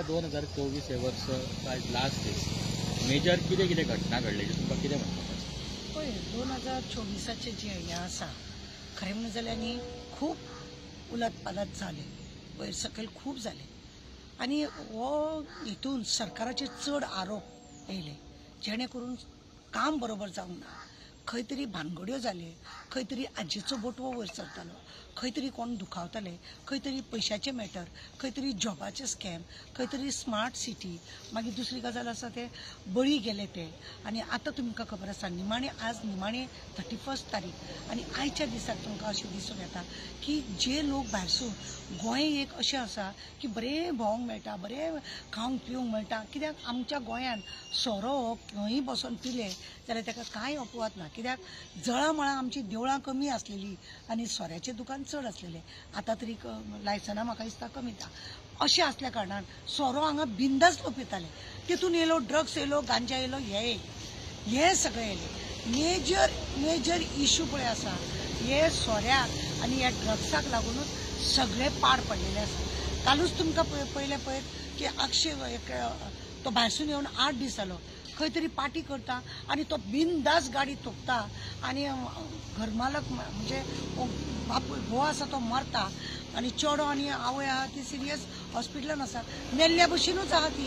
2024 हे वर्ष काय लास्ट दीस मेजर कितें कितें घटना घडले तुमकां कितें म्हणटा? पळय 2024चे जे हें आसा खरें म्हणून जाल्यार न्ही खूब उलत पालत जाले, वयर सकयल खूब जाले आनी हो हितून सरकाराचे चड आरोप येयले जेणे करून काम बरोबर जावंक ना. खंय तरी भानगड्यो जाल्यो, खंय तरी आजेचो बोटवो वयर सरतालो, खंय तरी कोण दुखावताले, खंय तरी पयशाचे मॅटर, खंय तरी जॉबाचे स्कॅम, खंय तरी स्मार्ट सिटी, मागीर दुसरी गजाल आसा ते बळी गेले ते. आनी आतां तुमकां खबर आसा आज निमाणे 31 तारीख आनी आयच्या दिसाक तुमकां अशें दिसून येता की जे लोक भायरसून गोंय एक अशें आसा की बरें भोंवंक मेळटा, बरें खावंक पिवंक मेळटा. कित्याक आमच्या गोंयान सोरो खंयी बसून पिले जाल्यार ताका कांय अपवाद ना. कित्याक जळामळां आमची देवळां कमी आसलेली आनी सोऱ्याचे दुकान चड आसलेले. आतां तरी लायसनां म्हाका दिसता कमी जाता. अशें आसल्या कारणान सोरो हांगा बिंदास लोक पिताले. तितून येयलो ड्रग्स येयलो, गांजा येयलो, हे सगळें येयलें. मेजर इश्यू पळय आसा हे सोऱ्याक आनी ह्या ड्रग्साक लागूनच सगळे पाड पडलेले आसा. कालूच तुमकां पयलें पळय की अक्षय तो भायरसून येवन 8 दीस जालो खंय तरी पार्टी करता आनी तो बिनदास गाडी तोपता आनी घरमालक म्हणजे बापूय घोव आसा तो मरता आनी चेडो आनी आवय आहा ती सिरियस हॉस्पिटलान आसा. मेल्ल्या भशेनूच आहा ती.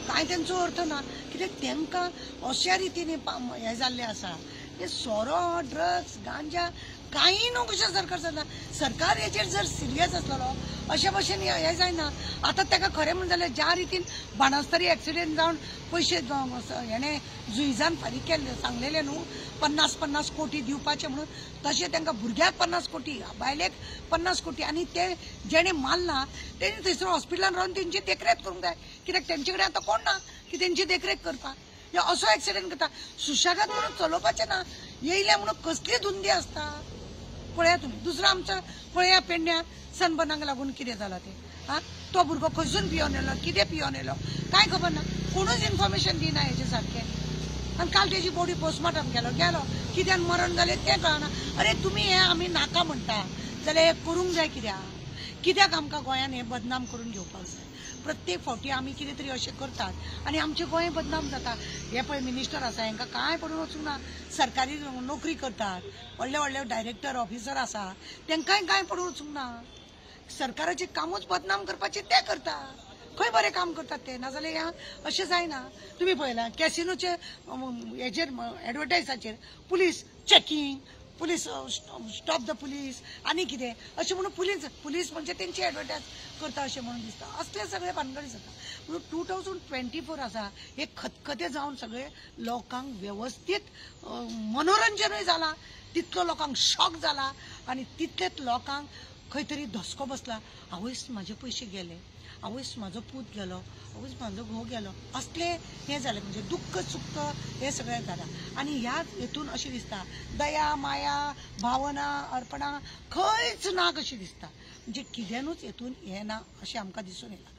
कांय तेंचो अर्थ ना. कित्याक तेंकां अशा रितीन हें जाल्लें आसा. हे सोरो, ड्रग्स, गांजा कांय न्हू कशें सरकार जाता. सरकार हेचेर जर सिरियस आसलेलो अशे भशेन हें जायना. आतां ताका खरें म्हणून जाल्यार ज्या रितीन बाणस्तारी एक्सिडेंट जावन पयशे हेणें जुइजान फारीक केल्ले सांगलेले न्हू 50 कोटी दिवपाचे म्हणून, तशें तांकां भुरग्याक 50 कोटी, बायलेक 50 कोटी आनी ते जेणे मारला तेणी थंयसर हॉस्पिटलान रावन तेंची देखरेख करूंक जाय. कित्याक तेंचे कडेन आतां कोण ना की तेंची देखरेख करपाक. हे असो एक्सिडेंट करता. सुशेगाद म्हणून चलोवपाचें ना. येयले म्हणून कसली धुंदी आसता पळया तुमी. दुसरो आमचो पळया पेडण्या सनबर्नाक लागून कितें जालां तें. तो भुरगो खंयसून पियोन येयलो, कितें पियोन येयलो कांय खबर ना. कोणूच इन्फॉर्मेशन दिना हेजे सारकें. आनी काल तेजी बॉडी पोस्टमॉर्टम गेलो कित्यान मरण जालें तें कळना. अरे तुमी हें आमी नाका म्हणटा जाल्यार हें करूंक जाय. कित्याक आमकां गोंयान हें बदनाम करून घेवपाक जाय. प्रत्येक फावटी आमी कितें तरी अशें करतात आनी आमचें गोंय बदनाम जाता. हे पळय मिनिस्टर आसा हांकां कांय पडून वचूंक ना. सरकारी नोकरी करतात, व्हडले ऑफिसर ऑफिसर आसा तेंकांय कांय पडून वचूंक ना. सरकाराचें कामूच बदनाम करपाचें ते करता. खंय बरें काम करतात ते. नाजाल्यार हें अशें जायना. तुमी पळयलां कॅसिनोचे हेचेर एडवर्टायजाचेर police checking, police stop the police आनी कितें अशें म्हणून पुलीस म्हणजे तेंची एडवर्टायज करता अशें म्हणून दिसता. असले सगळे भानगडी जाता. म्हणून 2024 आसा हे खतखतें जावन सगळे लोकांक वेवस्थीत मनोरंजनूय जाला, तितलो लोकांक शॉक जाला आनी तितलेच लोकांक खंय तरी धसको बसला. आवयस म्हाजे पयशे गेले, आवयस म्हाजो पूत गेलो, आवयस म्हाजो घोव गेलो. असले हें जालें म्हणजे दुख्ख सुख्ख हें सगळें जालां. आनी ह्याच हेतून अशें दिसता दया माया भावना अर्पणा खंयच ना कशें दिसता. म्हणजे कित्यानूच हेतून हें ना अशें आमकां दिसून येता.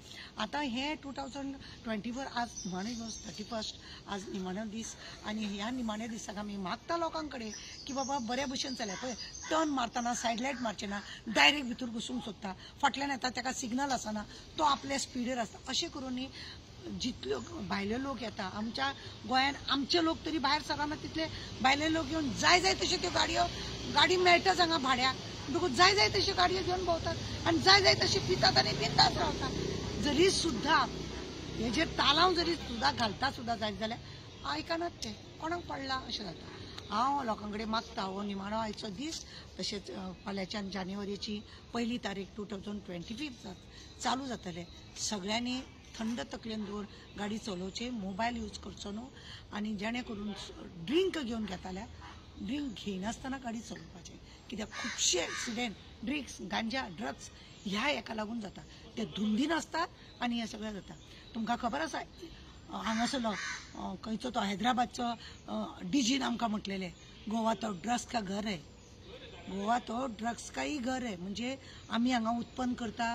आतां हें 2024 आज निमाणे दिवस 31 आज निमाणो दीस आनी ह्या निमाण्या दिसाक आमी मागता लोकां कडेन की बाबा बऱ्या भशेन चलया. पळय टर्न मारतना सायड लायट मारचे ना, डायरेक्ट भितर घुसूंक सोदता, फाटल्यान येता ताका सिग्नल आसना, तो आपल्या स्पिडीर आसता. अशें करून न्ही जितल्यो भायले लोक येता आमच्या गोंयान आमचे लोक तरी भायर सराना तितले भायले लोक येवन जाय तश्यो त्यो गाडी मेळटाच हांगा भाड्याक. म्हणटकूच जाय तश्यो गाडयो घेवन भोंवतात आनी जाय तशी पितात आनी बिंदास रावतात. जरी सुद्धा हेजेर तालांव जरी सुद्धा घालता सुद्धा जायत जाल्यार आयकनात ते. कोणाक पडला अशें जाता. हांव लोकां कडेन मागता हो निमाणो आयचो दीस तशेंच फाल्यांच्यान जानेवारीची 1 तारीख 2025 चालू जातले. सगळ्यांनी थंड तकलेन दवर गाडी चलोवचे, मोबायल यूज करचो न्हू आनी जेणे करून ड्रिंक घेवन घेताल्यार ड्रिंक घेयनासतना गाडी चलोवपाचें. कित्याक खुबशे एक्सिडेंट ड्रिंक्स गांजा ड्रग्स ह्या हेका लागून जाता. ते धुंदीन आसतात आनी हें सगळें जाता. तुमकां खबर आसा हांगासरलो खंयचो तो हैदराबादचो डीजीन आमकां म्हटलेलें गोवा तो ड्रग्स का घर है, गोवा तो ड्रग्स काई घर है. म्हणजे आमी हांगा उत्पन्न करता,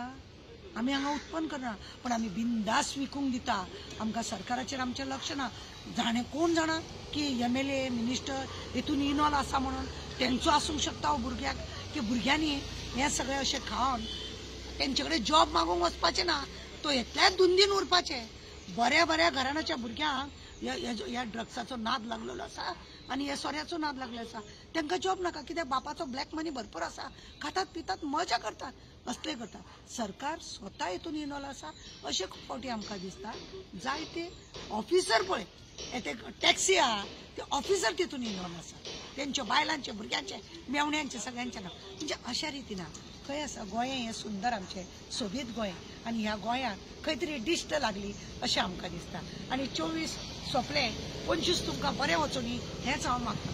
आमी हांगा उत्पन्न करना पण आमी बिंदास विकूंक दिता. आमकां सरकाराचेर आमचें लक्ष ना. कोण जाणा की MLA मिनिस्टर हेतून इनवॉल्व आसा म्हणून तेंचो आसूंक शकता हो भुरग्याक की भुरग्यांनी हें सगळें अशें खावन तेंचे कडेन जॉब मागूंक वचपाचें ना. तो इतल्याच धुंदीन उरपाचे. बऱ्या बऱ्या घराण्याच्या भुरग्यांक ह्या ड्रग्साचो नाद लागलेलो आसा आनी ह्या सोऱ्याचो नाद लागलेलो आसा. तांकां जॉब नाका, कित्याक बापाचो ब्लॅक मनी भरपूर आसा, खातात पितात मजा करतात, असले करतात. सरकार स्वता हितून इनवॉल्व आसा अशें खूब फावटी आमकां दिसता. जायते ऑफिसर पळय ते टॅक्सी आहा ते ऑफिसर तितून इनवॉल्व आसा, तेंच्या बायलांचे भुरग्यांचे मेवण्यांचे सगळ्यांचे ना. म्हणजे अशा रितीन खंय आसा गोंय हें सुंदर आमचें सोबीत गोंय आनी ह्या गोंयांत खंय तरी डिश्ट लागली अशें आमकां दिसता. आनी 24 सोंपले 25 तुमकां बरें वचूनी हेंच हांव मागतां.